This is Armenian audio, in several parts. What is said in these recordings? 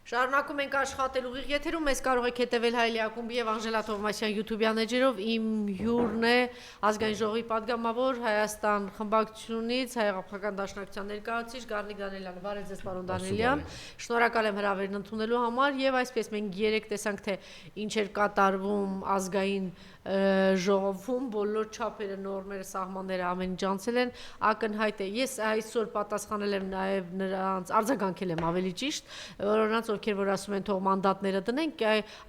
Շարունակում ենք աշխատել ուղիղ եթերում, մեզ կարող եք հետևել Հայլի ակումբի եւ Անժելա Թովմասյան YouTube-յան էջերով, իմ հյուրն է ազգային ժողովի падգամավոր Հայաստան խմբակցությունից, Հայ-Աղափական դաշնակցության ներկայացուցիչ Գառնիկ Դանիելյանը, բարև ձեզ պարոն Դանիելյան, շնորհակալ եմ հրավերն ընդունելու համար եւ այսպես մենք երեք տեսանք թե ինչ էր կատարվում ազգային ժողովում, բոլոր չափերը, նորմերը, սահմանները ամեն ինչ անցել են, ակնհայտ է։ Ես այսօր պատասխանել եմ նաև նրանց, արձագանքել եմ ավելի ճիշտ, որոնց ովքեր որ ասում են թող մանդատները դնենք,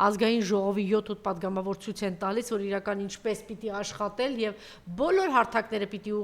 ազգային ժողովի 7-8 падգամավոր ցույց են տալիս, որ իրական ինչպես պիտի աշխատել եւ բոլոր հարթակները պիտի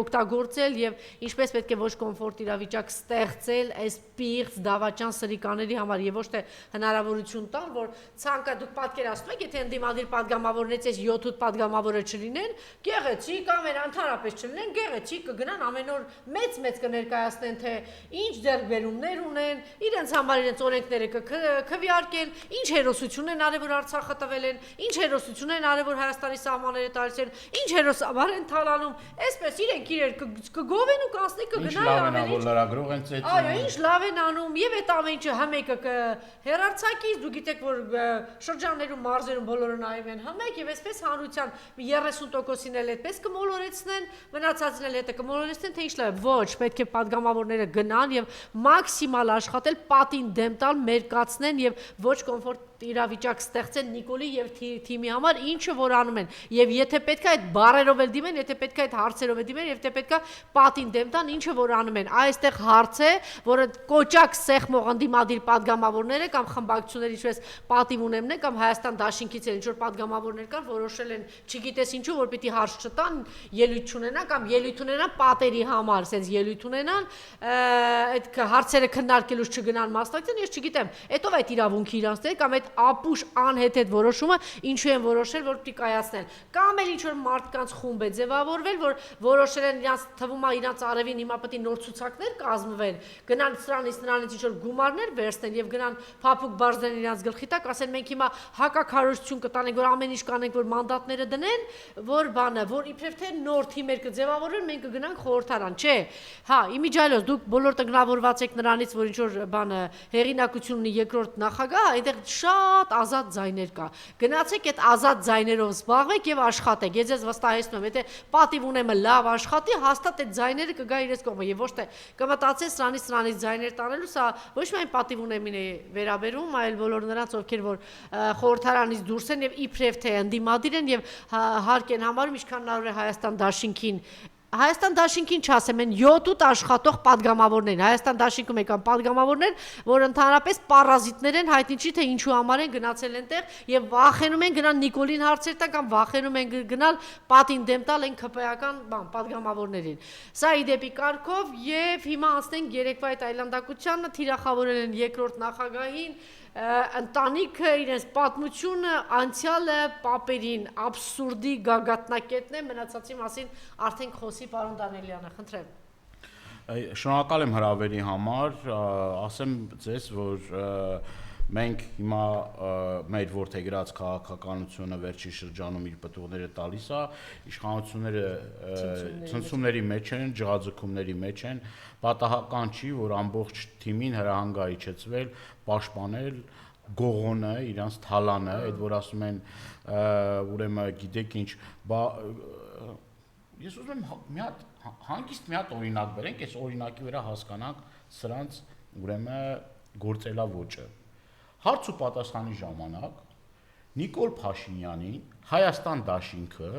օգտագործել եւ ինչպես պետք է ոչ կոմֆորտ իրավիճակ ստեղծել այս պիղծ դավաճան սրիկաների համար եւ ոչ թե հնարավորություն տալ, որ ցանկա դուք պատկերացնում եք, եթե ընդդիմադիր падգամավորներից այս 7-8 падգամավորը չլինեն, գեղեցիկ ամեն ընդհանրապես չլինեն, գեղեցիկ կգնան ամեն օր մեծ կներկայացնեն, թե ինչ ձեռքբերումներ ունեն, իրենց համար իրենց օրենքները կքվեարկեն, ինչ հերոսություն են արել, որ Արցախը տվել են, ինչ հերոսություն են արել, որ Հայաստանի սահմանները տարել են, ինչ հերոսաբար են թալանում, այսպես իրենք իրեր կգովեն ու կանցնի կգնան ամեն ինչ։ Լրագրող են ծեծում։ Այո, ինչ լավ են անում եւ այդ ամեն ինչը հմեկը կհերարցակի, դուք գիտեք, որ շրջաններում, մարզերում բոլորը նայում են հմեք եւ այսպես հանրության 30%-ին էլ այդպես կմոլորեցնեն, մնացածին էլ հետը կմոլորեցնեն, թե ինչ լավ, ոչ, պետք է падգամավորները գնան եւ մաքսիմալ աշխատել, պատին դեմ տալ, մերկացնեն եւ ոչ կոմֆորտ իրավիճակ ստեղծեն Նիկոլի եւ թիմի համար, ինչը որ անում են։ Եվ եթե պետք է այդ բարերով էլ դիմեն, եթե պետք է այդ հարցերով էլ դիմեն, եւ եթե պետք է պատին դեմ տան, ինչը որ անում են։ Այստեղ հարց է, որը կոճակ սեղմող ընդդիմադիր падգամավորները կամ խմբակցություններ, ինչպես պատիվ ունեմն է, կամ Հայաստան դաշինքից էլ ինչ որ падգամավորներ կան, որոշել են, չգիտես ինչու, որ պիտի հարց չտան, ելույթ չունենան կամ ելույթ ունենան պատերի համար, ասենց ելույթ ունենան, այդ հարցերը քննարկելուց չգնան մասնակցեն, ես չգիտեմ, հետո այդ իրավունքի իրանց դեր կամ այդ ապուշ անհեթեթ որոշումը ինչու են որոշել, որ պիտի կայացնեն, կամ էլ ինչ որ մարդկանց խումբ է ձևավորվել, որ որոշել են իրանց թվում է իրանց արևին հիմա պետք է նոր ցուցակներ կազմվեն, գնան սրանից նրանից ինչ որ գումարներ վերցնեն եւ գնան փափուկ բարձրեն իրանց գլխի տակ, ասեն մենք հիմա հակակարողություն կտանենք, որ ամեն ինչ կանենք, որ մանդատները դնեն, որ բանը, որ իբրև թե նոր թիմեր կձևավորեն, մենք կգնանք խորհրդարան, չէ։ Հա, իմիջիայլոց դուք բոլոր տգնավորված եք նրանից, որ ինչ որ բանը հեղինակություն ունի երկրորդ նախագահ, այնտեղ շատ ազատ ձայներ կա։ Գնացեք այդ ազատ ձայներով զբաղվեք եւ աշխատեք։ Ես ձեզ վստահեցնում եմ, եթե պատիվ ունեմը լավ աշխատի, հաստատ այդ ձայները կգա իրենց կողմը եւ ոչ թե կմտածեն սրանից ձայներ տանելու, սա ոչ միայն պատիվ ունեմին է վերաբերում, այլ բոլոր նրանց, ովքեր որ խորհրդարանից դուրս են եւ իբրև թե ընդդիմադիր են եւ հարկ են համարում, ինչքան հնարավոր է Հայաստան դաշինքին Հայաստան դաշինքին չասեմ, են 7-8 աշխատող падգամավորներ, Հայաստան դաշինքում եկան падգամավորներ, որ ընդհանրապես պարազիտներ են, հայտնի չի թե ինչու համար են գնացել այնտեղ եւ վախենում են գնալ Նիկոլին հարցեր տան կամ վախենում են գնալ պատին դեմ տալ այն ԿՊ-ական падգամավորներին։ Սա ի դեպի կարգով եւ հիմա անցնենք երեկվա այդ այլանդակությանը, թիրախավորել են երկրորդ նախագահին ընտանիքը իրենց պատմությունը անցյալը պապերին абսուրդի գագաթնակետն է մնացածի մասին արդեն խոսի պարոն Դանիելյանը, խնդրեմ։ Շնորհակալ եմ հրավերի համար, ասեմ ձեզ, որ մենք հիմա մեր որդեգրած քաղաքականությունը վերջի շրջանում իր պտուղները տալիս է, իշխանությունները ցնցումների մեջ են, ջղաձգումների մեջ են, պատահական չի, որ ամբողջ թիմին հրահանգ է իջեցվել, պաշտպանել գողոնը, իրանց թալանը, այդ որ ասում են, ուրեմն գիտեք ինչ, ես ուզում եմ հանգիստ մի հատ օրինակ բերենք, այս օրինակի վրա հասկանանք սրանց ուրեմն գործելավոճը։ Հարց ու պատասխանի ժամանակ Նիկոլ Փաշինյանին Հայաստան դաշինքը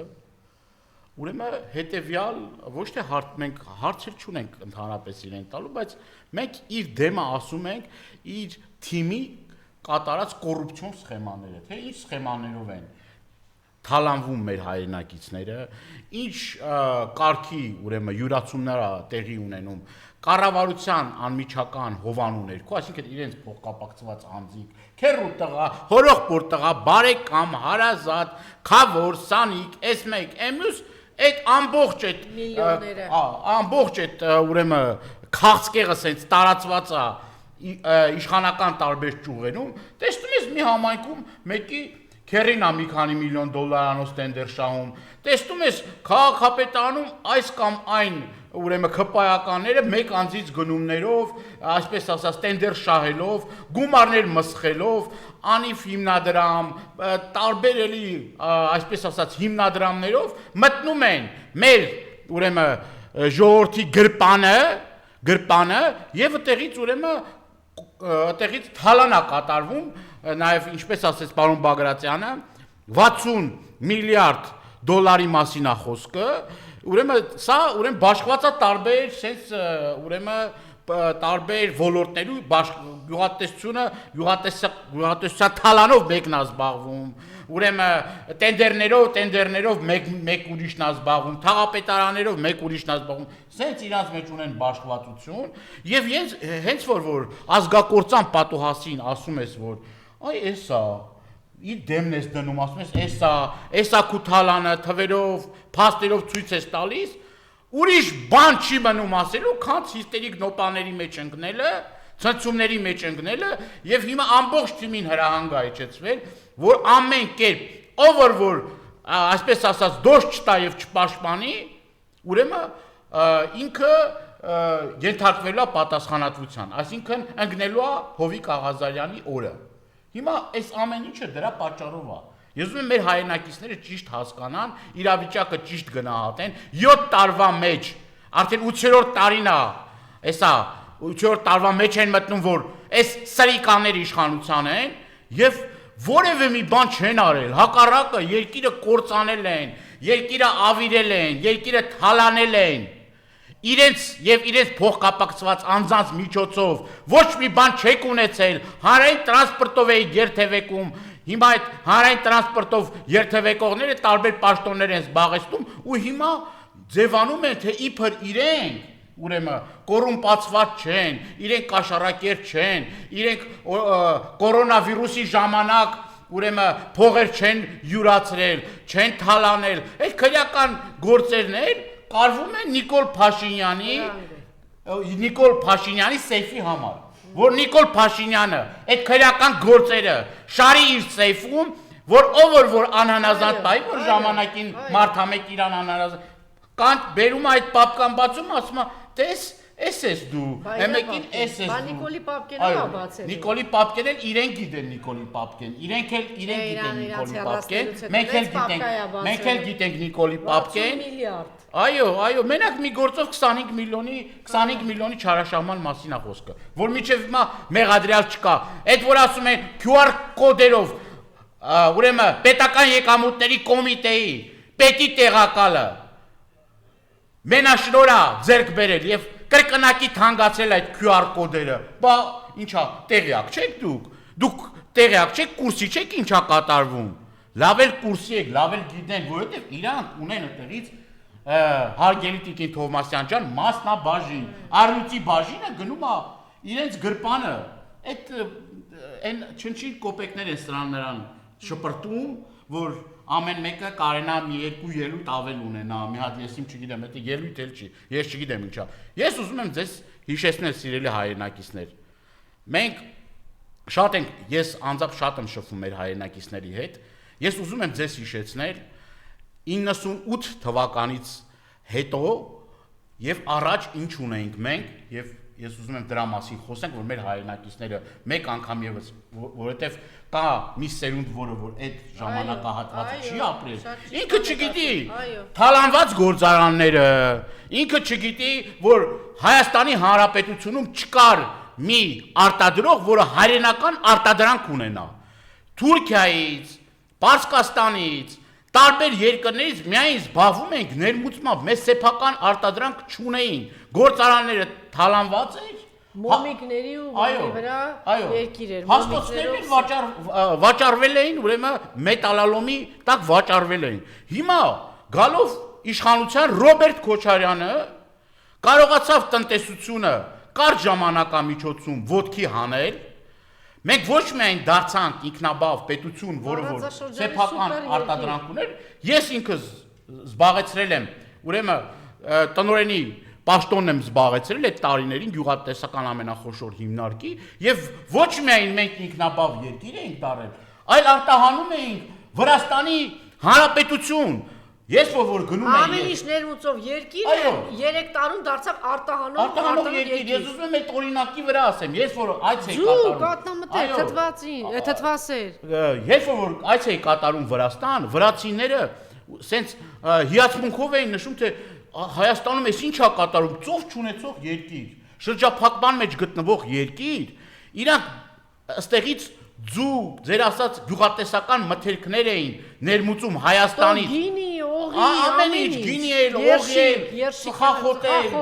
ուրեմն հետևյալ ոչ թե մենք հարցեր չունենք ընդհանրապես իրեն տալու, բայց մենք իր դեմը ասում ենք իր թիմի կատարած կոռուպցիոն սխեմաները, թե ինչ սխեմաներով են թալանվում մեր հայրենակիցները, ինչ կարգի ուրեմն յուրացումներ տեղի ունենում կառավարության անմիջական հովանուներքու, այսինքն իրենց փոխկապակցված անձիկ, քերու տղա, հորողբոր տղա, բարեկամ, հարազատ, խավոր, սանիկ, S1, M+, այդ ամբողջ այդ միլիոնները, ամբողջ այդ ուրեմն քաղցկեղը սենց տարածված է իշխանական տարբեր ճյուղերում, տեսնում ես մի համայնքում մեկի քերին ա մի քանի միլիոն դոլարանոց տենդեր շահում։ Տեսնում ես քաղաքապետարանում այս կամ այն ուրեմն քպայականները մեկ անձից գնումներով, այսպես ասած, տենդեր շահելով, գումարներ մսխելով, անիվ հիմնադրամ, տարբեր էլի, այսպես ասած, հիմնադրամներով մտնում են մեր ուրեմն ժողովրդի գրպանը եւ այդտեղից ուրեմն այդտեղից թալան է կատարվում, նաեւ ինչպես ասեց պարոն Բագրատյանը, 60 միլիարդ դոլարի մասին է խոսքը, ուրեմն սա ուրեմն բաշխված է տարբեր sense ուրեմն տարբեր ոլորտներու գյուղատնտեսության թալանով մեկն է զբաղվում, ուրեմն տենդերներով մեկ ուրիշն է զբաղվում, թաղապետարաններով մեկ ուրիշն է զբաղվում, sense իրանց մեջ ունեն բաշխվածություն եւ հենց որ ազգակործան պատոհասին ասում ես որ այ էսա իր դեմն ես դնում, ասում ես էսա քու թալանը թվերով, փաստերով ցույց ես տալիս, ուրիշ բան չի մնում ասելու, քան հիստերիկ նոպաների մեջ ընկնելը, ցնցումների մեջ ընկնելը եւ հիմա ամբողջ թիմին հրահանգայեցվել, որ ամեն կերպ ով որ այսպես ասած դոշ չտա եւ չպաշտպանի, ուրեմն ինքը ենթարկվելու է պատասխանատվության, այսինքն ընկնելու է Հովիկ Աղազարյանի օրը։ Հիմա այս ամեն ինչը դրա պատճառով է։ Ես ուզում եմ մեր հայրենակիցները ճիշտ հասկանան, իրավիճակը ճիշտ գնահատեն, 7 տարվա մեջ, արդեն 8-րդ տարին է, էսա 8-րդ տարվա մեջ են մտնում, որ այս սրիկաներ իշխանության են եւ որևէ մի բան չեն արել, հակառակը երկիրը կործանել են, երկիրը ավիրել են, երկիրը թալանել են։ Իրենց փոխկապակցված անձանց միջոցով ոչ մի բան չեք ունեցել, հանրային տրանսպորտով էի երթևեկում, հիմա այդ հանրային տրանսպորտով երթևեկողները տարբեր պաշտոններ են զբաղեցնում ու հիմա ձևանում են թե իբր իրենք ուրեմն կոռումպացված չեն, իրենք կաշառակեր չեն, իրենք կորոնավիրուսի ժամանակ ուրեմն փողեր չեն յուրացրել, չեն թալանել, այդ քրեական գործերներ կարվում է Նիկոլ Փաշինյանի սեյֆի համար, որ Նիկոլ Փաշինյանը այդ քրեական գործերը շարի իր սեյֆում, որ որ անհանազանդ բայ, որ ժամանակին մարդամեկ իրան անհանազանդ, կան բերում այդ պապկան բացում, ասում է, տես, ես դու, մեկին ես դու։ Բա Նիկոլի պապկենը ա բացել։ Նիկոլի պապկեն իրենք գիտեն Նիկոլի պապկեն, իրենք գիտեն Նիկոլի պապկեն, մենք էլ գիտենք Նիկոլի պապկեն։ Այո, մենակ մի գործով 25 միլիոնի չարաշահման մասին է խոսքը, որ մինչև հիմա մեղադրյալ չկա։ Այդ որ ասում են QR կոդերով, ուրեմն պետական եկամուտների կոմիտեի պետի տեղակալը մենաշնորհ ձեռք բերել եւ կրկնակի թանկացել այդ QR կոդերը։ Բա ինչա, տեղյակ չեք դուք տեղյակ չեք, կուրսի չեք ինչա կատարվում։ Լավ էլ կուրսի եք, լավ էլ գիտեն, որովհետեւ իրանք ունեն այդտեղից հարգելի Տիկին Թովմասյան ջան, մասնաբաժին, առյուծի բաժինը գնում է իրենց գրպանը, այդ այն չնչին կոպեկներ են սրան նրան շպրտում, որ ամեն մեկը կարենա մի երկու ելույթ ավել ունենա, մի հատ ես չգիտեմ, դա ելույթ էլ չի, ես չգիտեմ ինչա։ Ես ուզում եմ ձեզ հիշեցնել, սիրելի հայրենակիցներ, մենք շատ ենք, ես անձամբ շատ եմ շփվում մեր հայրենակիցների հետ, ես ուզում եմ ձեզ հիշեցնել 98 թվականից հետո եւ առաջ ինչ ունեինք մենք եւ ես ուզում եմ դրա մասին խոսենք, որ մեր հայրենակիցները մեկ անգամ եւս, որովհետեւ կա մի սերունդ, որը որ այդ ժամանակահատվածը չի ապրել, ինքը չգիտի թալանված գործարանները, ինքը չգիտի, որ Հայաստանի Հանրապետությունում չկար մի արտադրող, որը հայրենական արտադրանք ունենա։ Թուրքիայից, Պարսկաստանից, տարբեր երկրներից միայն զբաղվում ենք ներմուծմամբ, մեզ սեփական արտադրանք չունեին, գործարանները թալանված էր, մոմիկների ու վանի վրա երկիր էր, հաստոցներն վաճառվել էին, ուրեմն մետալալոմի տակ վաճառվել էին։ Հիմա գալով իշխանության Ռոբերտ Քոչարյանը կարողացավ տնտեսությունը կարճ ժամանակամիջոցում ոտքի հանել։ Մենք ոչ միայն դարձանք ինքնաբավ պետություն, որը որ սեփական արտադրանք ուներ, ես ինքս զբաղեցրել եմ, ուրեմն տնօրենի պաշտոնն եմ զբաղեցրել այդ տարիներին գյուղատնտեսական ամենախոշոր հիմնարկի եւ ոչ միայն մենք ինքնաբավ երկիր էինք դարել, այլ արտահանում էինք Վրաստանի Հանրապետություն։ Ես որ գնում եմ ամեն ինչ ներմուծով երկիրը 3 տարում դարձավ արտահանող երկիր։ Ես ուզում եմ այդ օրինակի վրա ասեմ, ես որ այց էի կատարում։ թթվասեր։ Ես որ այց էի կատարում Վրաստան, վրացիները սենց հիացմունքով էին նշում, թե Հայաստանում էս ինչ է կատարում, ծով չունեցող երկիր, շրջափակման մեջ գտնվող երկիր, իրանք ըստեղից ձեր ասած գյուղատնտեսական մթերքներ էին ներմուծում Հայաստանից։ Գինի, օղի, ամեն ինչ, գինի էր, օղի էր, ծխախոտ էր,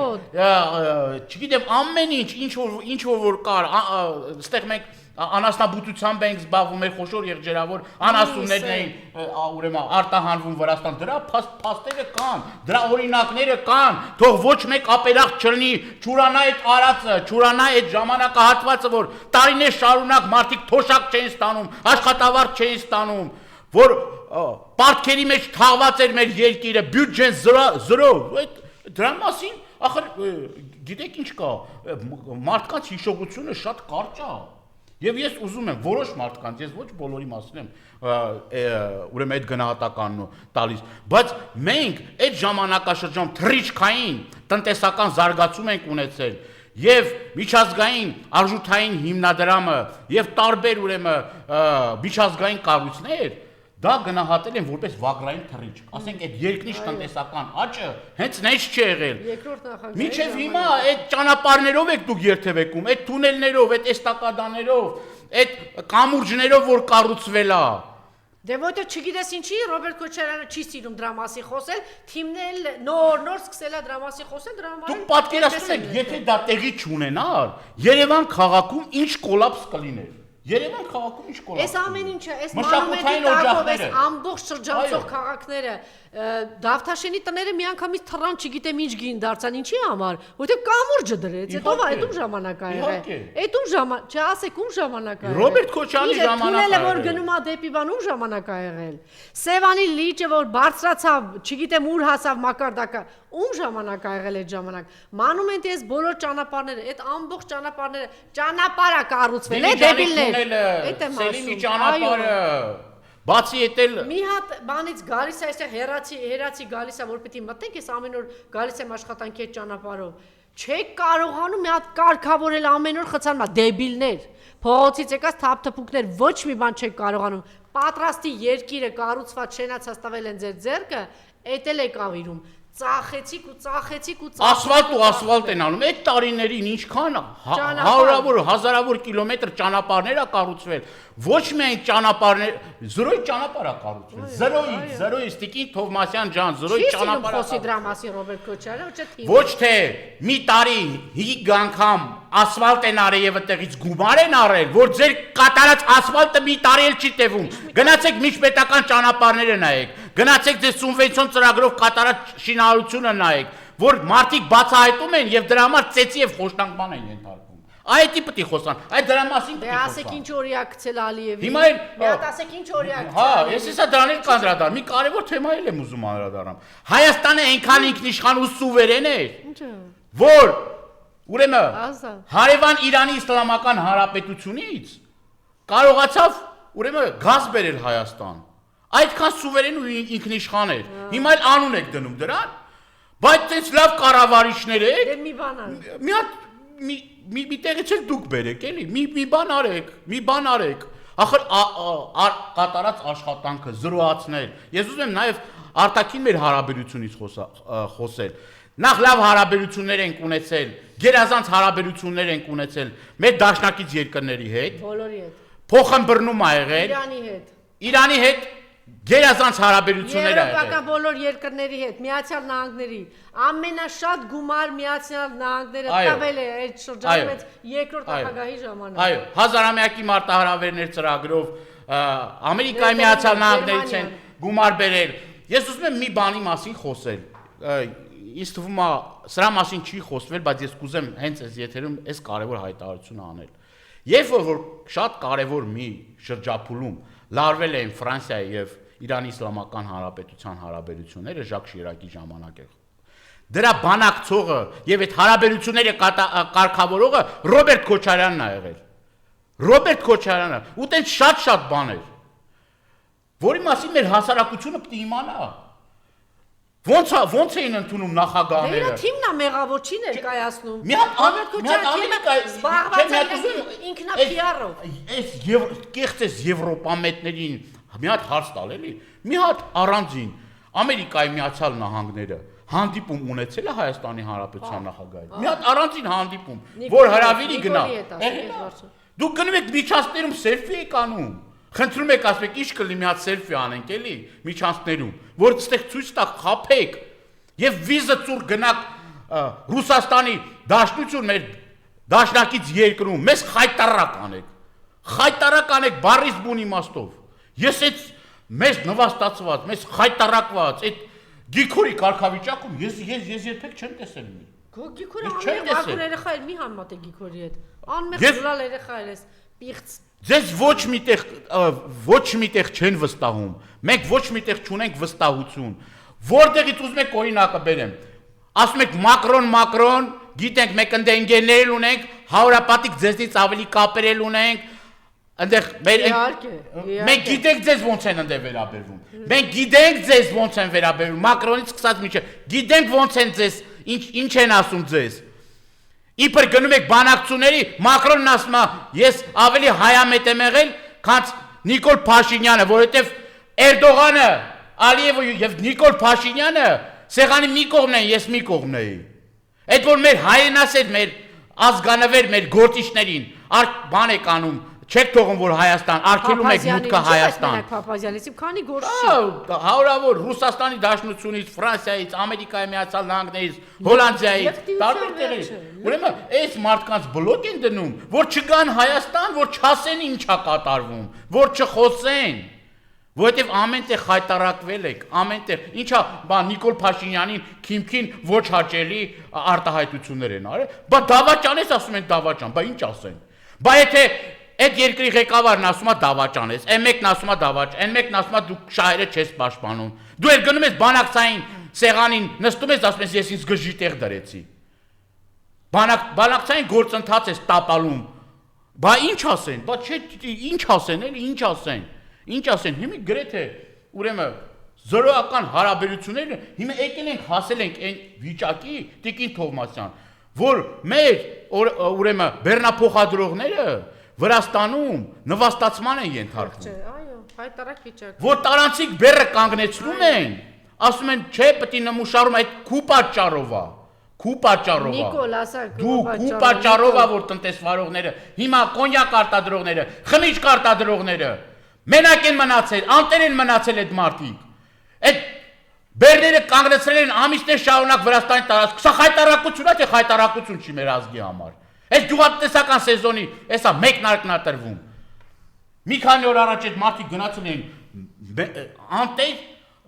չգիտեմ, ամեն ինչ որ կար, այստեղ մենք անասնաբուծությամբ ենք զբաղվում, մեր խոշոր եղջերավոր անասուններն էին, ուրեմն արտահանվում Վրաստան, դրա փաստերը կան, դրա օրինակները կան, թող ոչ մեկ ապերախտ չլինի, չուրանա այդ արածը, չուրանա այդ ժամանակահատվածը, որ տարիներ շարունակ մարդիկ թոշակ չէին ստանում, աշխատավարձ չէին ստանում, որ պարտքերի մեջ թաղված էր մեր երկիրը, բյուջեն զրո, դրա մասին, ախր գիտեք ինչ կա, մարդկանց հիշողությունը շատ կարճ է։ Եվ ես ուզում եմ որոշ մարդկանց, ես ոչ բոլորի մասին եմ ուրեմն այդ գնահատականն տալիս, բայց մենք այդ ժամանակաշրջանում թռիչքային տնտեսական զարգացում ենք ունեցել եւ միջազգային արժութային հիմնադրամը եւ տարբեր ուրեմն միջազգային կառույցներ դա գնահատել են որպես վագրային թռիչք, ասենք այդ երկնիշ տնտեսական աճը հենց նենց չի եղել։ Մինչև հիմա այդ ճանապարհներով եք դուք երթևեկում, այդ թունելներով, այդ էստակադաներով, այդ կամուրջներով, որ կառուցվել է։ Դե որտե չգիտես ինչի Ռոբերտ Քոչարյանը չի սիրում դրա մասի խոսել, թիմնել նոր սկսել է դրա մասի խոսել, դրա համար դուք պատկերացնում եք, եթե դա տեղի չունենար, Երևան քաղաքում ինչ կոլապս կլիներ։ Երևան քաղաքում ինչ կոլապս։ Այս ամեն ինչը, այս մանումենտի տակով, այս ամբողջ շրջանցող քաղաքները, Դավթաշենի տները միանգամից թռան, չգիտեմ ինչ գին դարձան, ինչի համար, որտեղ կամուրջը դրեց, հետո այդ ում ժամանակ ա եղել։ Այդ ում ժամանակ, չասեք ում ժամանակ ա եղել։ Ռոբերտ Քոչարյանի ժամանակ ա եղել։ Թունելը որ գնում ա դեպի բան ում ժամանակ ա եղել։ Սևանի լիճը որ բարձրացավ, չգիտեմ ուր հասավ մակարդակը, ում ժամանակ ա եղել այդ ժամանակ։ Մանումենտի այս բոլոր ճանապարհները, այդ ամբողջ ճանապարհը կառուցվել է դեպիլներ։ Այդ է Սելիմի ճանապարհը։ Բացի էտել մի հատ բանից գալիս է այստեղ հերացի գալիս է որ պիտի մտնենք ես ամեն օր գալիս եմ աշխատանքի այդ ճանապարհով չեք կարողանում մի հատ կարգավորել ամեն օր խցանում ա դեբիլներ փողոցից եկած թափթփուկներ ոչ մի բան չեք կարողանում պատրաստի երկիրը կառուցված շենացած տվել են ձեր ձեռքը էտել եք ավիրում ծախեցիք ասֆալտ են անում այդ տարիներին ինչքան հարյուրավոր հազարավոր կիլոմետր ճանապարհներ ա կառուցվել ոչ միայն ճանապարհներ զրոյի ճանապարհ ա կառուցվել զրոյի Տիկին Թովմասյան ջան զրոյի ճանապարհ ա խոսի դրա մասին Ռոբերտ Քոչարյանը ոչ թե մի տարի 5 անգամ ասֆալտ են արել եւ այդտեղից գումար են արել որ ձեր կատարած ասֆալտը մի տարի էլ չի տևում գնացեք միջպետական ճանապարհները նայեք գնացեք ձեր սուբվենցիոն ծրագրով կատարած շինարարությունը նայեք որ մարդիկ բացահայտում են եւ դրա համար ծեծի եւ խոշտանգման են ենթարկվում այդի պիտի խոսան այդ դրա մասին պիտի խոսան դե ասեք ինչ օրիակ գցել Ալիևի հիմա մի հատ ասեք ինչ օրիակ գցել հա ես հեսա դրանից կանդրադառնամ մի կարևոր թեմա եմ ուզում անդրադառնամ Հայաստանը այնքան ինքնիշխան ու սուվերեն է ինչը որ ուրեմն հարևան Իրանի Իսլամական Հանրապետությունից կարողացավ ուրեմն գազ բերել Հայաստան այդքան սուվերեն ու ինքնիշխան էր հիմա էլ անուն եք դնում դրան բայց այս լավ կառավարիչներ եք դե մի բան ան մի հատ մի տեղից էլ դուք բերեք էլի մի բան արեք ախր կատարած աշխատանքը զրոացնել ես ուզում եմ նաև արտաքին մեր հարաբերությունից խոսել նախ լավ հարաբերություններ ենք ունեցել գերազանց հարաբերություններ ենք ունեցել մեր դաշնակից երկրների հետ բոլորի հետ փոխըմբռնում ա եղել Իրանի հետ գերազանց հարաբերություններ ա եղել Եվրոպական բոլոր երկրների հետ Միացյալ Նահանգների ամենաշատ գումար Միացյալ Նահանգները տվել է այդ շրջանում այդ երկրորդ նախագահի ժամանակ այո հազարամյակի մարտահրավերներ ծրագրով Ամերիկայի Միացյալ Նահանգներից են գումար բերել ես ուզում եմ մի բանի մասին խոսել ինձ թվում է սրա մասին չի խոսվել բայց ես կուզեմ հենց այս եթերում այս կարևոր հայտարարությունը անել երբ որ շատ կարևոր մի շրջափուլում լարվել էին Ֆրանսիայի եւ Իրանի Իսլամական Հանրապետության հարաբերությունները Ժակ Շիրակի ժամանակ է դրա բանակցողը եւ այդ հարաբերությունները կարգավորողը Ռոբերտ Քոչարյանն ա եղել Ռոբերտ Քոչարյանը ու տենց շատ բաներ որի մասին մեր հասարակությունը պետք է իմանա։ Ոնց էին ընդունում նախագահները։ Դե իր թիմն է մեղավոր չի ներկայացնում։ Մի հատ զբաղված է ինքնապիարով։ Այս կեղծ էս եվրոպամետներին մի հատ հարց տալ էլի։ Մի հատ առանձին Ամերիկայի Միացյալ Նահանգները հանդիպում ունեցել է Հայաստանի Հանրապետության նախագահի։ Մի հատ առանձին հանդիպում, որ հրավիրի գնա։ Դուք գնում եք միջանցքներում սելֆի եք անում։ Խնդրում եք ասեք ինչ կլինի մի հատ սելֆի անենք էլի միջանցքներում, որ այստեղ ցույց տակ խափեք եւ վիզը ծուր գնաք Ռուսաստանի Դաշնություն մեր դաշնակից երկրում, մեզ խայտարակ անեք բարիս բուն իմաստով։ Ես այդ մեզ նվաստացված, մեզ խայտարակված այդ Գիքորի կարգավիճակում ես երբեք չեմ տեսել մի։ Գիքորը ամեն երեխա էլ մի համեմատ է Գիքորի հետ։ Անմեղ զուլալ երեխա էլ էս պիղծ։ Ձեզ ոչ միտեղ չեն վստահում։ Մենք ոչ միտեղ չունենք վստահություն։ Որտեղից ուզում եք օրինակը բերեմ։ Ասում եք Մակրոն, գիտենք մենք ընդ ընկերներ ունենք, հարապատիկ ձեզնից ավելի կապերել ունենք։ Այնտեղ մենք գիտենք ձեզ ոնց են ընդ վերաբերվում։ Մենք գիտենք ձեզ ոնց են վերաբերվում։ Մակրոնից սկսած միջը գիտենք ոնց են ձեզ, ինչ են ասում ձեզ։ Իբր գնում եք բանակցությունների, Մակրոնն ասում է, ես ավելի հայամետ եմ եղել, քան Նիկոլ Փաշինյանը, որովհետև Էրդողանը, Ալիևը եւ Նիկոլ Փաշինյանը սեղանի մի կողմն են, ես մի կողմն էի։ Այդ որ մեր հայրենասեր, մեր ազգանվեր, մեր գործիչներին բան եք անում, չեք թողում որ Հայաստան, արգելում եք մուտքը Հայաստան։ Փափազյանից քանի գործիչ։ Հարյուրավոր Ռուսաստանի Դաշնությունից, Ֆրանսիայից, Ամերիկայի Միացյալ Նահանգներից, Հոլանդիայից, տարբեր տեղերից։ Ուրեմն այս մարդկանց բլոկ են դնում, որ չգան Հայաստան, որ չասեն ինչա կատարվում, որ չխոսեն։ Որովհետև ամեն տեղ խայտարակվել եք, ամեն տեղ, ինչա, Նիկոլ Փաշինյանին քիմքին ոչ հաճելի արտահայտություններ են արել, բա դավաճան ես ասում են դավաճան, բա ինչ ասեն։ Բա եթե այդ երկրի ղեկավարն ասում է դավաճան ես, այն մեկն ասում է դավաճան, այն մեկն ասում է դու շահերը չես պաշտպանում։ Դու էլ գնում ես բանակցային սեղանին, նստում ես ասում ես ես ինձ գժի տեղ դրեցի։ Բանակցային գործընթաց ես տապալում։ Բա ինչ ասեն, բա չէ, ինչ ասեն, էլի ինչ ասեն։ Ինչ ասեն, հիմա գրեթե ուրեմն զրոյական հարաբերությունները հիմա եկել ենք հասել ենք այն վիճակի Տիկին Թովմասյան, որ մեր ուրեմն բեռնափոխադրողները Վրաստանում նվաստացման են ենթարկվում։ Այո, հայտարարակ վիճակ։ Որ տարանցիկ բեռը կանգնեցնում են, ասում են, չէ, պետք է նմուշարում այդ քու պատճառով։ Նիկոլ, ասա, քու պատճառով որ տնտեսվարողները, հիմա կոնյակ արտադրողները, խմիչք արտադրողները մենակ են մնացել, անտեր են մնացել այդ մարդիկ։ Այդ բերները կանգնեցրել են ամիսներ շարունակ Վրաստանի տարածք։ Սա խայտարակություն է, թե խայտարակություն չի մեր ազգի համար։ Այս գյուղատնտեսական սեզոնի, էսա մեկնարկն է տրվում։ Մի քանի օր առաջ այդ մարդիկ գնացել են անտեր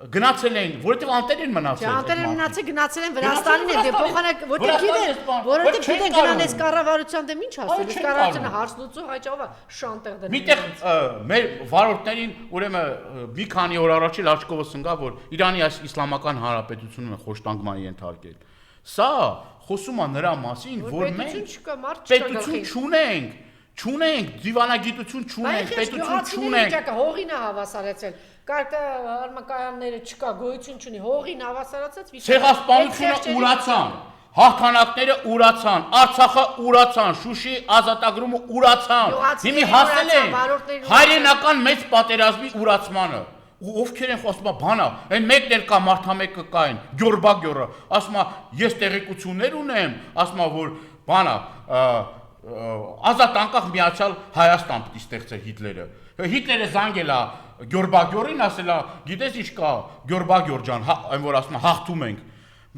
գնացել են, որովհետև անտեր են մնացել։ Չէ, անտեր են մնացել, գնացել են Վրաստանին է, դե փոխանակ, որովհետև գիտեն գնանես կառավարության դեմ ինչ ասել, իսկ կառավարությունը հարցնուցող հայճով է շանտեղ դնում։ Միտեղ մեր վարորդներին ուրեմն մի քանի օր առաջ էլ աչքովս ընկա, որ Իրանի Իսլամական Հանրապետությունը խոշտանգման ենթարկել։ Սա խոսում է նրա մասին, որ մենք պետություն չունենք, դիվանագիտություն չունենք, պետություն չունենք։ Հողին է հավասարեցել։ Կարգարմակայանները չկա, գոյություն չունի, հողին հավասարացած վիճակը։ Ցեղասպանությունը урացան, հաղթանակները урացան, Արցախը урացան, Շուշի ազատագրումը урացան։ Հիմա հասել են հայրենական մեծ պատերազմի урացմանը։ Ու ովքեր են խոսում, բանա, այն մեկն էլ կա մարդամեկը կա այն, Գյորբագյորը, ասում է, ես տեղեկություններ ունեմ, ասում է, որ բանա, ազատ անկախ միացյալ Հայաստան պիտի ստեղծեր Հիտլերը։ Հիտլերը զանգել է Գյորբագյորին, ասել է, գիտես ինչ կա, Գյորբագյոր ջան, այն որ ասում է, հաղթում ենք։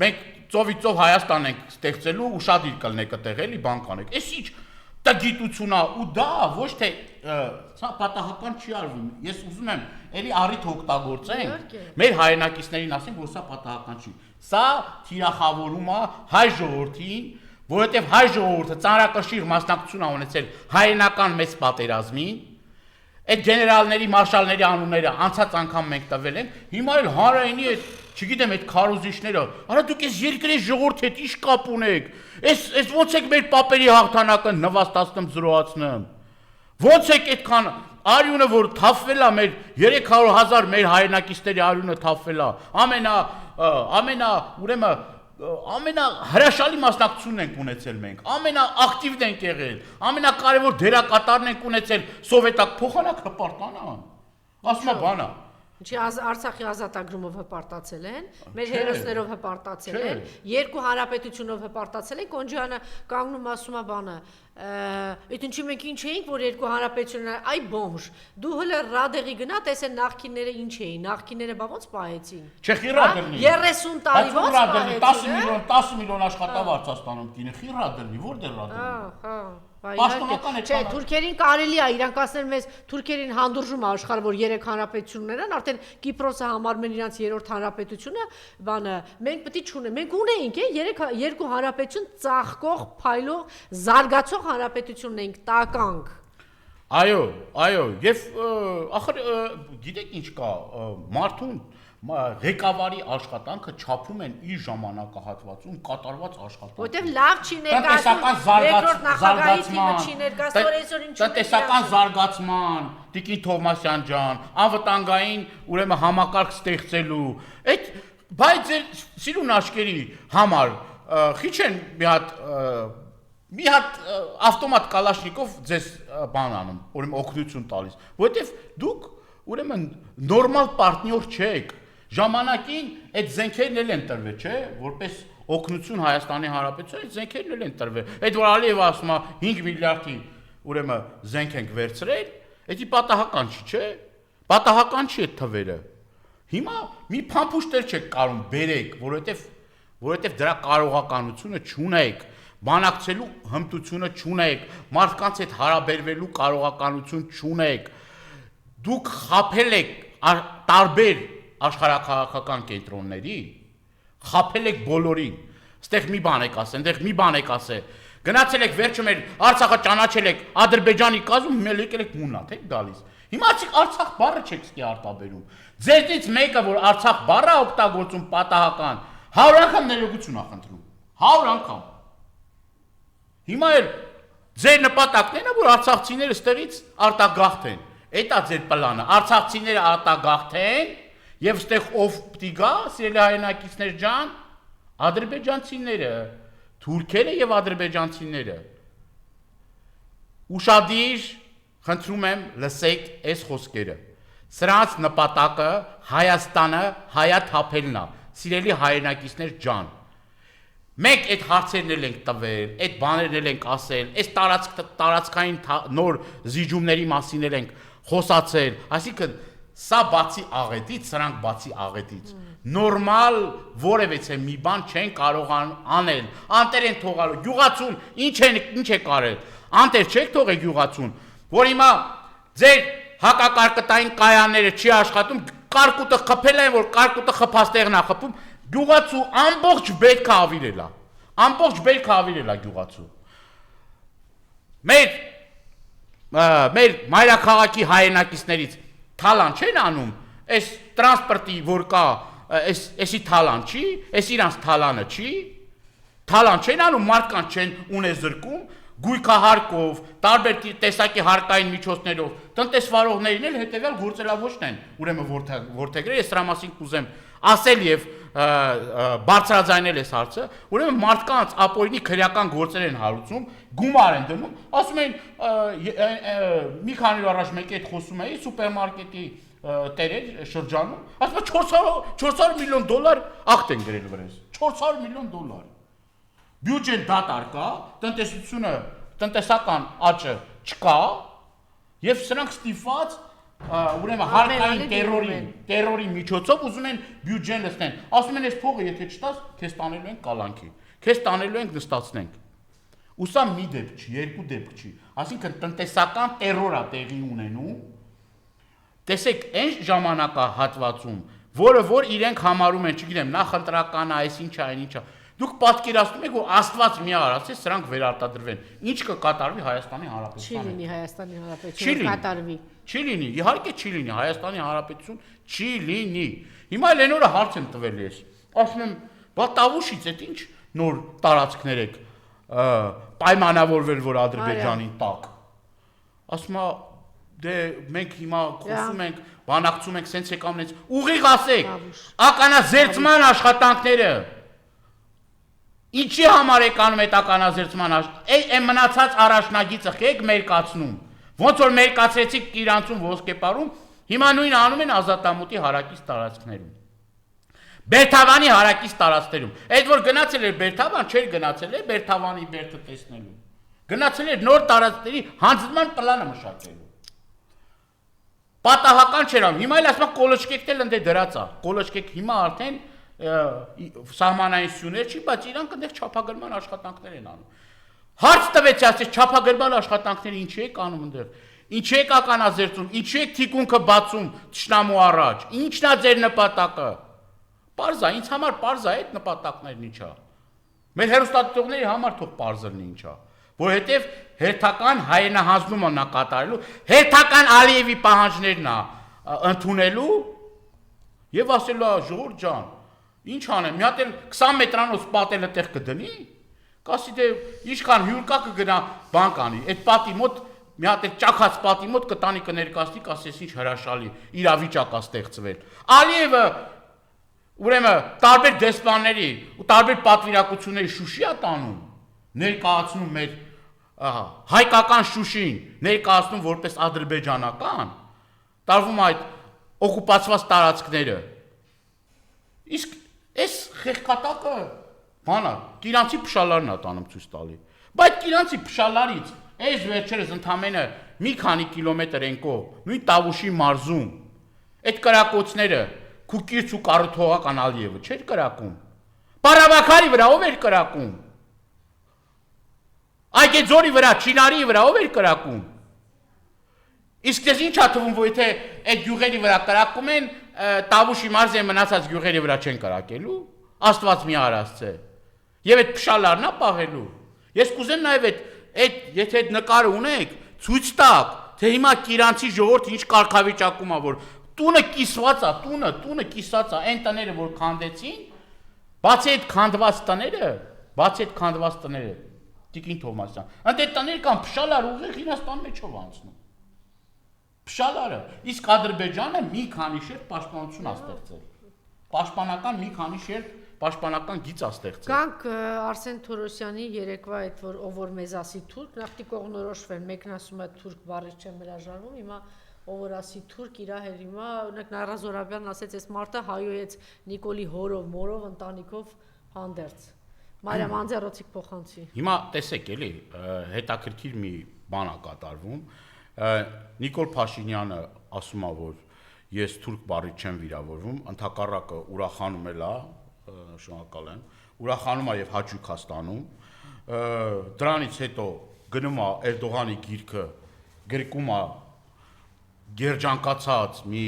Մենք ծովից Հայաստան ենք ստեղծելու ու շատ իր կլնեք այդտեղ էլի բան կանեք։ Էս ինչ տգիտություն է ու դա ոչ թե սա պատահական չի արվում։ Ես ուզում եմ էլի առիթ օգտագործենք, մեր հայրենակիցներին ասենք, որ սա պատահական չի։ Սա թիրախավորում է հայ ժողովրդին, որովհետև հայ ժողովուրդը ծանրակշիռ մասնակցություն է ունեցել հայրենական մեծ պատերազմին։ Այդ գեներալների, մարշալների անունները անցած անգամ մենք տվել ենք, հիմա էլ հանրայինի այդ, չգիտեմ, այդ քարոզիչները, արա դուք այս երկրի ժողովրդի հետ ինչ կապ ունեք։ Այս ոնց եք մեր պապերի հաղթանակը նվաստացնում, զրոացնում։ Ոնց է այդքան արյունը որ թափվել է մեր 300,000 մեր հայրենակիցների արյունը թափվել է ուրեմն ամենահրաշալի մասնակցությունն ենք ունեցել մենք, ամենաակտիվն ենք եղել, ամենակարևոր դերակատարն ենք ունեցել սովետակ փոխանակ հպարտանան, ասում է բանա։ Ինչի Արցախի ազատագրումով հպարտացել են, մեր հերոսներով հպարտացել են, երկու հանրապետությունով հպարտացել են, Կոնջյանը կանգնում ասում է բանը, այդ ինչի մենք ինչ էինք, որ երկու հանրապետությունները, այ բոմժ, դու հələ ռադեղի գնա, տեսեն նախկինները ինչ էին, նախկինները բա ոնց պահեցին։ Չէ, խիռադրնի։ 30 տարի ոնց պահեցին։ 10 միլիոն աշխատավարձ ստանում կինը, խիռադրնի, որտեղ ռադրնի։ Չէ, թուրքերին կարելի է իրանք ասել մեզ թուրքերին հանդուրժում է աշխարհը, որ 3 հանրապետություններ են, արդեն Կիպրոսը համարում են իրանց 3-րդ հանրապետությունը, բանը մենք պետք է չունենք, մենք ունեինք, երկու հանրապետություն ծաղկող, փայլող, զարգացող հանրապետությունն ենք, տականք։ Այո, եւ ախր գիտեք ինչ կա, մարդուն ղեկավարի աշխատանքը չափում են իր ժամանակահատվածում կատարված աշխատանքը։ Որտեվ լավ չի ներկայացնում, երկրորդ նախագահի թիմը չի ներկայացնում, այսօր ինչ տնտեսական զարգացման, Տիկին Թովմասյան ջան, անվտանգային ուրեմն համակարգ ստեղծելու, այդ բայց ձեր սիրուն աշկերի համար քիչ են մի հատ ավտոմատ կալաշնիկով ձեզ բան անում, ուրեմն օգնություն տալիս, որտեվ դուք ուրեմն նորմալ պարտնյոր չեք։ Ժամանակին այդ զենքերն էլ են տրվել, չէ, որպես օգնություն Հայաստանի Հանրապետության, այդ զենքերն էլ են տրվել։ Այդ որ Ալիևը ասում է 5 միլիարդի ուրեմն զենք ենք վերցրել, դա պատահական չի, չէ։ Պատահական չի այդ թվերը։ Հիմա մի փամփուշտեր չեք կարող բերեք, որովհետև դրա կարողականությունը չունեք, բանակցելու հմտությունը չունեք, մարդկանց հետ հարաբերվելու կարողականություն չունեք։ Դուք խաբել եք տարբեր աշխարհաքաղաքական կենտրոնների, խաբել եք բոլորին, ստեղ մի բան եք ասել, այնտեղ մի բան եք ասել, գնացել եք վերջում եք Արցախը ճանաչել եք Ադրբեջանի կազմում, մեկ եկել եք մունատ եք գալիս։ Հիմա ցիկ Արցախ բառը չեք սկի արտաբերում։ Ձերից մեկը որ Արցախ բառը օգտագործում պատահական, 100 անգամ ներողություն ա խնդրում, 100 անգամ։ Հիմա էլ ձեր նպատակն է, որ արցախցիները ստեղից արտագաղթեն։ Էտա ձեր պլանը, արցախցիները արտագաղթեն եւ ստեղ ով պիտի գա, սիրելի հայրենակիցներ ջան, ադրբեջանցիները, թուրքերը եւ ադրբեջանցիները։ Ուշադիր, խնդրում եմ, լսեք այս խոսքերը։ Սրանց նպատակը Հայաստանը հայաթափելն է, սիրելի հայրենակիցներ ջան։ Մենք այդ հարցերն էլ ենք տվել, այդ բաներն էլ ենք ասել, այս տարածքային նոր զիջումների մասին էլ ենք խոսացել, այսինքն սա բացի աղետից, սրանք բացի աղետից։ Նորմալ որևէ մի բան չեն կարող անել, անտեր են թողալու, գյուղացուն ինչ է կարել, անտեր չեք թողել գյուղացուն, որ հիմա ձեր հակակարկտային կայանները չի աշխատում, կարկուտը խփել են, որ կարկուտը խփաստեղն է խփում, գյուղացու ամբողջ բերքը ավիրել է գյուղացու։ Մեր մայրաքաղաքի հայրենակիցներից թալան չեն անում, այս տրանսպորտի որ կա, էսի թալան չի, էս իրանց թալանը չի, թալան չեն անում, մարդկանց չեն ունեզրկում, գույքահարկով, տարբեր տեսակի հարկային միջոցներով, տնտեսվարողներին էլ հետևյալ գործելավոճն են, ուրեմն որդեգրել, ես դրա մասին կուզեմ ասել եւ բարձրաձայնել այս հարցը, ուրեմն մարդկանց ապօրինի քրեական գործեր են հարուցում, գումար են դնում, ասում են մի քանի օր առաջ մեկի հետ խոսում էի սուպերմարկետի տերեր շրջանում, ասում է $400 միլիոն ակտ են գրել վրես, $400 միլիոն։ Բյուջեն դատար կա, տնտեսական աճը չկա, եւ սրանք ստիպված ուրեմն հարկային տերորի միջոցով ուզում են բյուջեն լցնեն։ Ասում են, այս փողը եթե չտաս, քեզ տանելու ենք կալանքի, քեզ տանելու ենք նստացնենք։ Ու սա մի դեպք չի, երկու դեպք չի։ Այսինքն տնտեսական տերոր է տեղի ունենում։ Տեսեք, այն ժամանակահատվածում, որ իրենք համարում են, չգիտեմ, նախընտրական է, այս ինչ է, այն ինչ է։ Դուք պատկերացնում եք, որ Աստված մի արածի սրանք վերարտադրվեն։ Ինչ կկատարվի Հայաստանի Հանրապետության։ Չի լինի Հայաստանի Հանրապետություն կատարվի։ Չի լինի, իհարկե չի լինի, Հայաստանի Հանրապետություն չի լինի։ Հիմա էլ այն օրը հարց եմ տվել ես։ Ասում եմ, բա Տավուշից այդ ինչ նոր տարածքներ եք պայմանավորվել, որ Ադրբեջանին տակ։ ասում է դե մենք հիմա խոսում ենք, բանակցում ենք, սենց եկամ նենց ուղիղ ասեք, ականազերծման աշխատանքները ինչի համար եք անում այդ ականազերծման այն մնացած առաջնագիծը եք մերկացնում, ոնց որ մերկացրեցիք Իրանցում ոսկեպարում, հիմա նույնը անում են Ազատամուտի հարակից տարածքներում, Բերթավանի հարակից տարածքներում, այդ որ գնացել էր Բերթավան, չէր գնացել էր Բերթավանի բերդը տեսնելու, գնացել էր նոր տարածքների հանձնման պլանը մշակելու, պատահական չէր անում, հիմա էլ ասում է կոլոչկեկն էլ ընդ դրած է, կոլոչկեք հիմա արդեն սահմանային սյուներ չի, բայց իրանք այնտեղ չափագրման աշխատանքներ են անում, հարց տվեցի ասես չափագրման աշխատանքները ինչի եք անում այնտեղ, ինչի եք ականազերծում, ինչի եք թիկունքը բացում թշնամու առաջ, ինչն է ձեր նպատակը, պարզ է, ինձ համար պարզ է այդ նպատակներն ինչա, մեր հեռուստադիտողների համար թող պարզ լինի ինչա, որովհետև հերթական հայրենահանձնումը նա կատարելու, հերթական Ալիևի պահանջներն է ընդունելու եւ ասելու է ժողովուրդ ջան, ինչ անեմ, մի հատ էլ 20 մետրանոց պատելը տեղ կդնի, կասի դե ինչքան հյուր կա կգնա բան կանի, այդ պատի մոտ մի հատ էլ ճաքած պատի մոտ կտանի կներկայացնի, կասես ինչ հրաշալի իրավիճակ է ստեղծվել։ Ալիևը ուրեմն տարբեր դեսպանների ու տարբեր պատվիրակությունների Շուշի է տանում, ներկայացնում մեր հայկական Շուշին, ներկայացնում որպես ադրբեջանական, տարվում այդ օկուպացված տարածքները։ Իսկ այս խեղկատակը բանա, Կիրանցի փշալարն է տանում ցույց տալի։ Բայց Կիրանցի փշալարից այս վերջերս ընդամենը մի քանի կիլոմետր են կողմ, նույն Տավուշի մարզում, այդ կրակոցները Քուկիրց ու կառուցողական Ալիևը չէր կրակում։ Պարավաքարի վրա ով էր կրակում։ Այգեձորի վրա, Չինարի վրա ով էր կրակում։ Իսկ դες ինչ է թվում, որ եթե այդ գյուղերի վրա կրակում են, Տավուշի մարզի մնացած գյուղերի վրա չեն կրակելու, Աստված մի արածце։ Եվ այդ փշալարն է պահելու։ Ես կուզեմ նաև այդ եթե այդ նկարը ունեք, ցույց տակ, թե հիմա Կիրանցի ժողովուրդը ինչ կարգավիճակում է, որ տունը կիսված է, տունը կիսած է, այն տները որ քանդեցին, բացի այդ քանդված տները, Տիկին Թովմասյան, այդ տները կան փշալար ուղիղ Իրաստան մեջով անցնում։ Փշալարը, իսկ Ադրբեջանը մի քանի շերտ պաշտպանություն է ստեղծել։ Պաշտպանական մի քանի շերտ պաշտպանական գիծ է ստեղծել։ Կանք Արսեն Թորոսյանի երեկվա այդ որ ով որ մեզ ասի թուրք, նախտի կողնորոշվեն, մեկն ասում է թուրք բառի չեմ հրաժարվում, հիմա ով որ ասի թուրք իրա հետ հիմա օրինակ Նայրա Զորաբյանն ասեց այս մարտը հայոյեց Նիկոլի հորով, մորով, ընտանիքով հանդերձ։ Մարիամ Անձեռոցիկ փոխանցի։ Հիմա տեսեք էլի, հետաքրքիր մի բան է կատարվում։ Նիկոլ Փաշինյանը ասում է, որ ես թուրք բառի չեմ վիրավորվում, ընդհակառակը ուրախանում էլ է, շնորհակալ եմ, ուրախանում է եւ հաճույք է ստանում։ Դրանից հետո գնում է Էրդողանի գիրքը, գրկում է գերջանկացած մի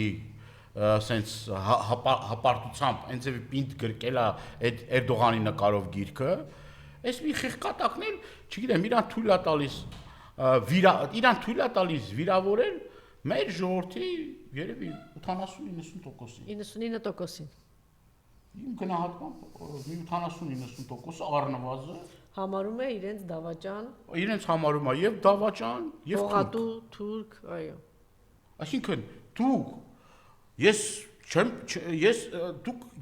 սենց հապարտությամբ այնձևի պինդ գրկել է այդ Էրդողանի նկարով գիրքը, այս մի խեղկատակն էլ, չգիտեմ, իրան թույլ է տալիս վիրավորել մեր ժողովրդի երևի 80-90%-ին։ 99%-ին։ Իմ գնահատմամբ մի 80-90%-ը առնվազն համարում է իրենց դավաճան։ Իրենց համարում է եւ դավաճան, եւ Ողատու, թուրք, այո։ Այսինքն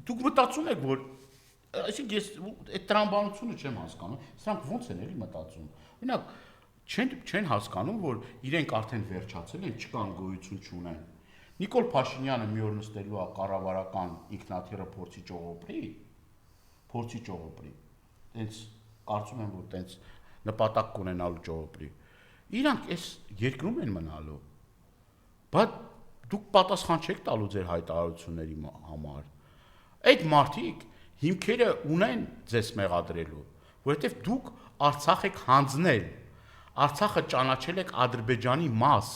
դուք մտածում եք, որ այսինքն ես այդ տրամաբանությունը չեմ հասկանում, սրանք ոնց են էլի մտածում։ Օրինակ չեն հասկանում, որ իրենք արդեն վերջացել են, չկան գոյություն չունեն։ Նիկոլ Փաշինյանը մի օր նստելու է կառավարական ինքնաթիռը փորձի ճողոպրի։ Տենց կարծում եմ, որ տենց նպատակ կունենալու ճողոպրի։ Իրանք այս երկրում են մնալու։ Բայց դուք պատասխան չեք տալու ձեր հայտարարությունների համար։ Այդ մարդիկ հիմքերը ունեն ձեզ մեղադրելու, որովհետև դուք Արցախ եք հանձնել, Արցախը ճանաչել եք Ադրբեջանի մաս,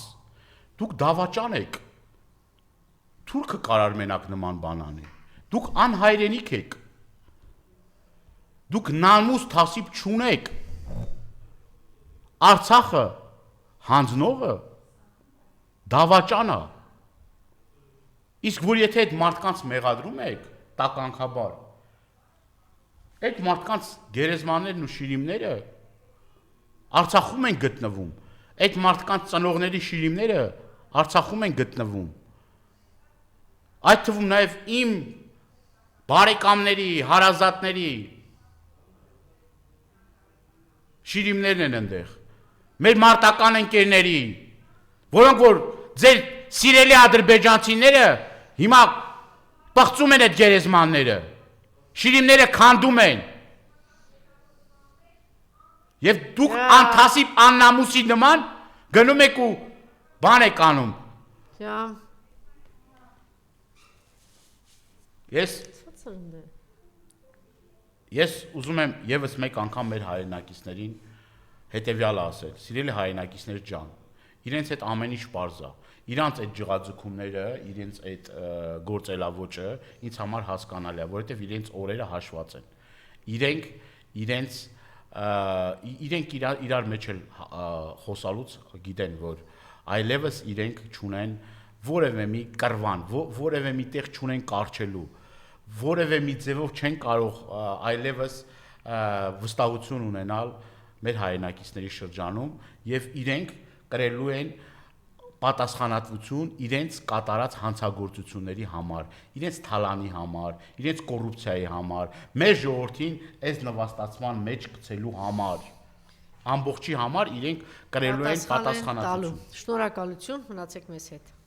դուք դավաճան եք, թուրքը կարար մենակ նման բան անի, դուք անհայրենիք եք, դուք նամուս թասիբ չունեք, Արցախը հանձնողը դավաճան է, իսկ որ եթե այդ մարդկանց մեղադրում եք, տականքաբար, այդ մարդկանց գերեզմաններն ու շիրիմները Արցախում են գտնվում, այդ մարդկանց ծնողների շիրիմները Արցախում են գտնվում։ Այդ թվում նաև իմ բարեկամների, հարազատների շիրիմներն են այնտեղ։ Մեր մարտական ընկերների, որոնք որ ձեր սիրելի ադրբեջանցիները հիմա պղծում են այդ գերեզմանները, շիրիմները քանդում են։ Եվ դուք անթասիբ աննամուսի նման գնում եք ու բան եք անում։ Ես ուզում եմ եւս մեկ անգամ մեր հայրենակիցներին հետեւյալը ասել. սիրելի հայրենակիցներ ջան, իրենց այդ ամեն ինչ պարզ է։ Իրանց այդ ջղաձգումները, իրենց այդ գործելավոճը ինձ համար հասկանալի է, որովհետեւ իրենց օրերը հաշված են։ Իրենք իրար մեջ էլ խոսալուց գիտեն, որ այլևս իրենք չունեն որևէ մի կռվան, որևէ մի տեղ չունեն կարճելու, որևէ մի ձևով չեն կարող այլևս վստահություն ունենալ մեր հայրենակիցների շրջանում եւ իրենք կրելու են պատասխանատվություն իրենց կատարած հանցագործությունների համար, իրենց թալանի համար, իրենց կոռուպցիայի համար, մեր ժողովրդին այս նվաստացման մեջ գցելու համար, ամբողջի համար իրենք կրելու են պատասխանատվություն։ Շնորհակալություն, մնացեք մեզ հետ։